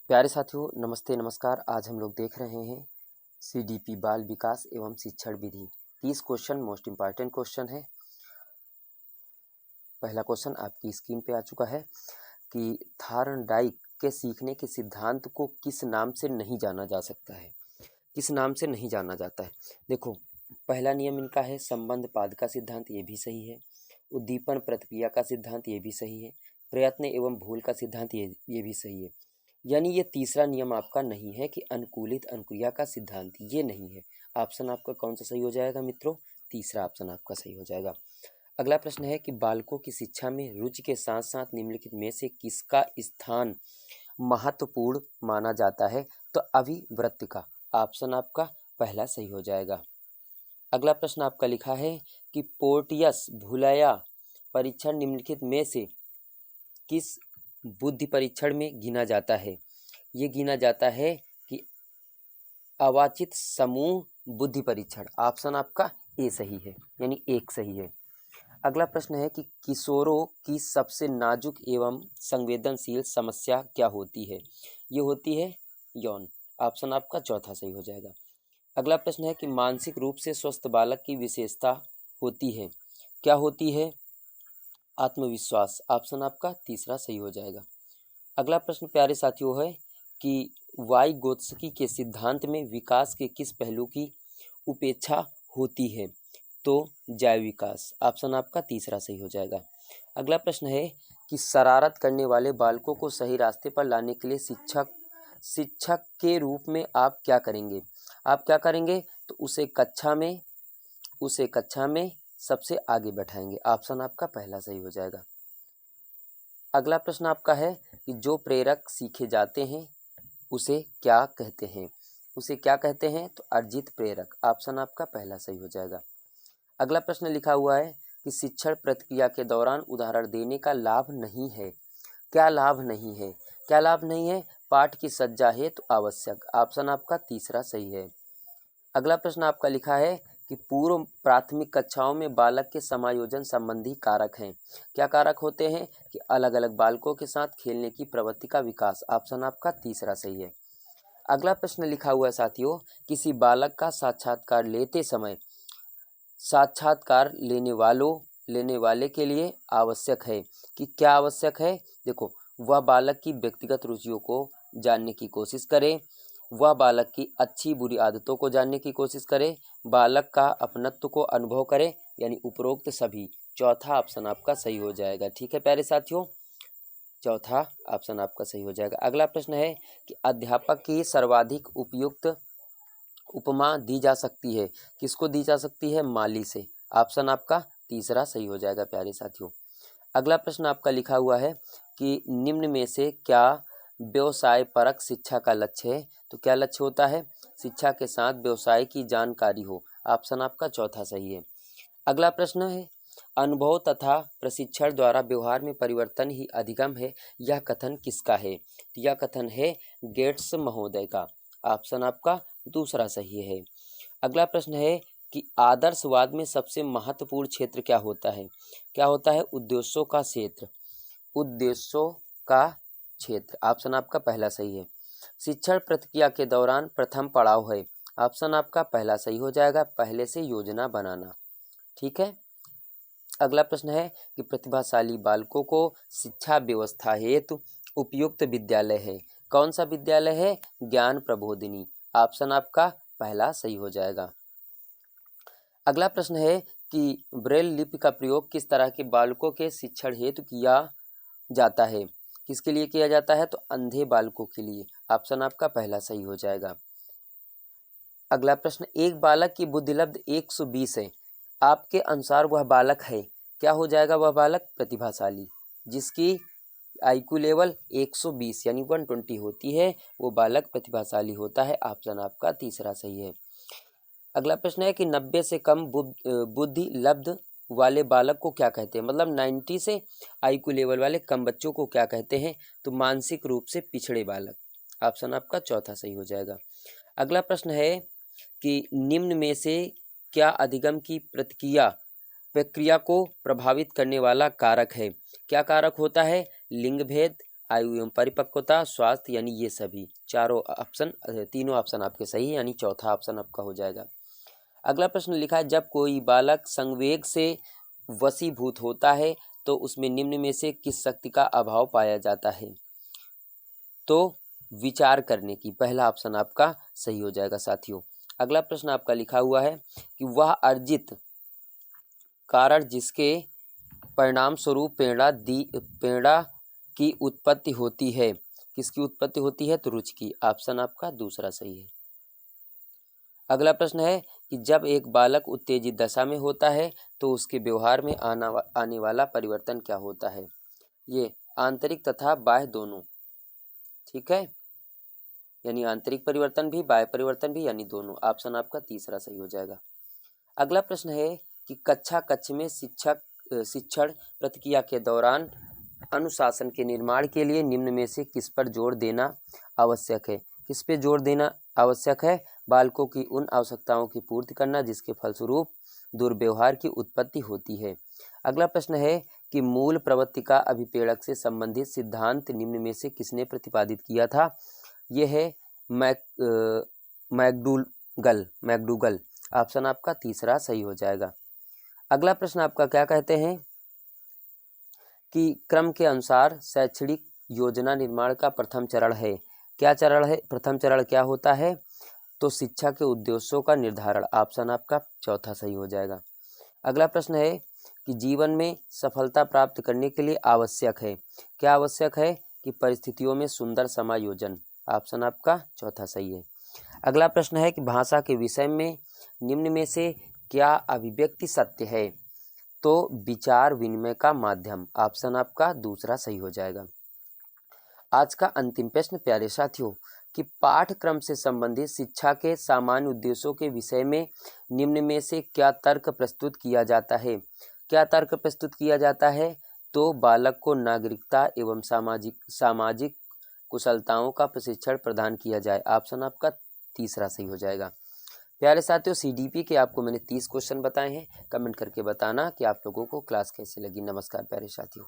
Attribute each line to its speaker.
Speaker 1: प्यारे साथियों, नमस्ते नमस्कार। आज हम लोग देख रहे हैं सीडीपी बाल विकास एवं शिक्षण विधि 30 क्वेश्चन मोस्ट इम्पॉर्टेंट क्वेश्चन है। पहला क्वेश्चन आपकी स्क्रीन पे आ चुका है कि थार्नडाइक के सीखने के सिद्धांत को किस नाम से नहीं जाना जा सकता है। किस नाम से नहीं जाना जाता है। देखो, पहला नियम इनका है संबंध पाद का सिद्धांत, ये भी सही है। उद्दीपन प्रतिक्रिया का सिद्धांत, ये भी सही है। प्रयत्न एवं भूल का सिद्धांत, ये भी सही है। यानी ये तीसरा नियम आपका नहीं है कि अनुकूलित अनुक्रिया का सिद्धांत, ये नहीं है। ऑप्शन आपका कौन सा सही हो जाएगा मित्रों? तीसरा ऑप्शन आपका सही हो जाएगा। अगला प्रश्न है कि बालकों की शिक्षा में रुचि के साथ साथ निम्नलिखित में से किसका स्थान महत्वपूर्ण माना जाता है? तो अभिवृत्ति का। ऑप्शन आपका पहला सही हो जाएगा। अगला प्रश्न आपका लिखा है कि पोर्टियस भूलया परीक्षण निम्नलिखित में से किस बुद्धि परीक्षण में गिना जाता है? ये गिना जाता है कि अवाचित समूह बुद्धि परीक्षण। ऑप्शन आपका ए सही है, यानी एक सही है। अगला प्रश्न है कि किशोरों की सबसे नाजुक एवं संवेदनशील समस्या क्या होती है? ये होती है यौन। ऑप्शन आपका चौथा सही हो जाएगा। अगला प्रश्न है कि मानसिक रूप से स्वस्थ बालक की विशेषता होती है, क्या होती है? आत्मविश्वास। ऑप्शन आपका तीसरा सही हो जाएगा। अगला प्रश्न प्यारे साथियों है कि वाइगोत्स्की के सिद्धांत में विकास के किस पहलू की उपेक्षा होती है? तो जैव विकास। ऑप्शन आपका तीसरा सही हो जाएगा। अगला प्रश्न है कि शरारत करने वाले बालकों को सही रास्ते पर लाने के लिए शिक्षक के रूप में आप क्या करेंगे? आप क्या करेंगे? तो उसे कक्षा में सबसे आगे बैठाएंगे। ऑप्शन आपका पहला सही हो जाएगा। अगला प्रश्न आपका है कि जो प्रेरक सीखे जाते हैं उसे क्या कहते हैं? उसे क्या कहते हैं? तो अर्जित प्रेरक। ऑप्शन आपका पहला सही हो जाएगा। अगला प्रश्न लिखा हुआ है कि शिक्षण प्रक्रिया के दौरान उदाहरण देने का लाभ नहीं है। क्या लाभ नहीं है? क्या लाभ नहीं है? पाठ की सज्जा हेतु आवश्यक। ऑप्शन आपका तीसरा सही है। अगला प्रश्न आपका लिखा है कि पूर्व प्राथमिक कक्षाओं में बालक के समायोजन संबंधी कारक हैं। क्या कारक होते हैं? कि अलग अलग बालकों के साथ खेलने की प्रवृत्ति का विकास। ऑप्शन आपका तीसरा सही है। अगला प्रश्न लिखा हुआ है साथियों, किसी बालक का साक्षात्कार लेते समय साक्षात्कार लेने वाले के लिए आवश्यक है कि क्या आवश्यक है? देखो, वह बालक की व्यक्तिगत रुचियों को जानने की कोशिश करे, वह बालक की अच्छी बुरी आदतों को जानने की कोशिश करे, बालक का अपनत्व को अनुभव करे, यानी उपरोक्त सभी। चौथा ऑप्शन आपका सही हो जाएगा। ठीक है प्यारे साथियों, चौथा ऑप्शन आपका सही हो जाएगा। अगला प्रश्न है कि अध्यापक की सर्वाधिक उपयुक्त उपमा दी जा सकती है, किसको दी जा सकती है? माली से। ऑप्शन आपका तीसरा सही हो जाएगा प्यारे साथियों। अगला प्रश्न आपका लिखा हुआ है कि निम्न में से क्या व्यवसाय परक शिक्षा का लक्ष्य है? तो क्या लक्ष्य होता है? शिक्षा के साथ व्यवसाय की जानकारी हो। ऑप्शन आपका चौथा सही है। अगला प्रश्न है अनुभव तथा प्रशिक्षण द्वारा व्यवहार में परिवर्तन ही अधिगम है, यह कथन किसका है? तो यह कथन है गेट्स महोदय का। ऑप्शन आपका दूसरा सही है। अगला प्रश्न है कि आदर्शवाद में सबसे महत्वपूर्ण क्षेत्र क्या होता है? क्या होता है? उद्देश्यों का क्षेत्र। उद्देश्यों का क्षेत्र। ऑप्शन आपका पहला सही है। शिक्षण प्रक्रिया के दौरान प्रथम पड़ाव है। ऑप्शन आपका पहला सही हो जाएगा, पहले से योजना बनाना। ठीक है। अगला प्रश्न है कि प्रतिभाशाली बालकों को शिक्षा व्यवस्था हेतु उपयुक्त विद्यालय है, कौन सा विद्यालय है? ज्ञान प्रबोधिनी। ऑप्शन आपका पहला सही हो जाएगा। अगला प्रश्न है कि ब्रेल लिपि का प्रयोग किस तरह के बालकों के शिक्षण हेतु किया जाता है? किसके लिए किया जाता है? तो अंधे बालकों के लिए। ऑप्शन आपका पहला सही हो जाएगा। अगला प्रश्न, एक बालक की बुद्धिलब्ध 120 है, आपके अनुसार वह बालक है? क्या हो जाएगा वह बालक? प्रतिभाशाली। जिसकी आईक्यू लेवल 120 यानी 120 होती है, वो बालक प्रतिभाशाली होता है। ऑप्शन आपका तीसरा सही है। अगला प्रश्न है कि 90 से कम बुद्धि लब्ध वाले बालक को क्या कहते हैं? मतलब 90 से आईक्यू लेवल वाले कम बच्चों को क्या कहते हैं? तो मानसिक रूप से पिछड़े बालक। ऑप्शन आपका चौथा सही हो जाएगा। अगला प्रश्न है कि निम्न में से क्या अधिगम की प्रक्रिया को प्रभावित करने वाला कारक है? क्या कारक होता है? लिंग भेद, आयु एवं परिपक्वता, स्वास्थ्य, यानी ये सभी चारों ऑप्शन, तीनों ऑप्शन आपके सही है, यानी चौथा ऑप्शन आपका हो जाएगा। अगला प्रश्न लिखा है, जब कोई बालक संवेग से वशीभूत होता है तो उसमें निम्न में से किस शक्ति का अभाव पाया जाता है? तो विचार करने की, पहला ऑप्शन आपका सही हो जाएगा साथियों। अगला प्रश्न आपका लिखा हुआ है कि वह अर्जित कारण जिसके परिणाम स्वरूप प्रेरणा की उत्पत्ति होती है, किसकी उत्पत्ति होती है? तो रुचि की, ऑप्शन आपका दूसरा सही है। अगला प्रश्न है कि जब एक बालक उत्तेजित दशा में होता है तो उसके व्यवहार में आने वाला परिवर्तन क्या होता है? ये आंतरिक तथा बाह्य दोनों, ठीक है, यानी आंतरिक परिवर्तन भी बाह्य परिवर्तन भी, यानी दोनों, ऑप्शन आपका तीसरा सही हो जाएगा। अगला प्रश्न है कि कक्ष में शिक्षण प्रक्रिया के दौरान अनुशासन के निर्माण के लिए निम्न में से किस पर जोर देना आवश्यक है? किस पे जोर देना आवश्यक है? बालकों की उन आवश्यकताओं की पूर्ति करना जिसके फलस्वरूप दुर्व्यवहार की उत्पत्ति होती है। अगला प्रश्न है कि मूल प्रवृत्ति का अभिप्रेरक से संबंधित सिद्धांत निम्न में से किसने प्रतिपादित किया था? यह है मैकडूगल, ऑप्शन आपका तीसरा सही हो जाएगा। अगला प्रश्न आपका क्या कहते हैं कि क्रम के अनुसार शैक्षणिक योजना निर्माण का प्रथम चरण है, क्या चरण है? प्रथम चरण क्या होता है? तो शिक्षा के उद्देश्यों का निर्धारण, ऑप्शन आपका चौथा सही हो जाएगा। अगला प्रश्न है कि जीवन में सफलता प्राप्त करने के लिए आवश्यक है, क्या आवश्यक है? कि परिस्थितियों में सुंदर समायोजन, ऑप्शन आपका चौथा सही है। अगला प्रश्न है कि भाषा के विषय में निम्न में से क्या अभिव्यक्ति सत्य है? तो विचार विनिमय का माध्यम, ऑप्शन आपका दूसरा सही हो जाएगा। आज का अंतिम प्रश्न प्यारे साथियों कि पाठ्यक्रम से संबंधित शिक्षा के सामान्य उद्देश्यों के विषय में निम्न में से क्या तर्क प्रस्तुत किया जाता है? क्या तर्क प्रस्तुत किया जाता है? तो बालक को नागरिकता एवं सामाजिक कुशलताओं का प्रशिक्षण प्रदान किया जाए, ऑप्शन आपका तीसरा सही हो जाएगा। प्यारे साथियों, CDP के आपको मैंने 30 क्वेश्चन बताए हैं। कमेंट करके बताना कि आप लोगों को क्लास कैसी लगी। नमस्कार प्यारे साथियों।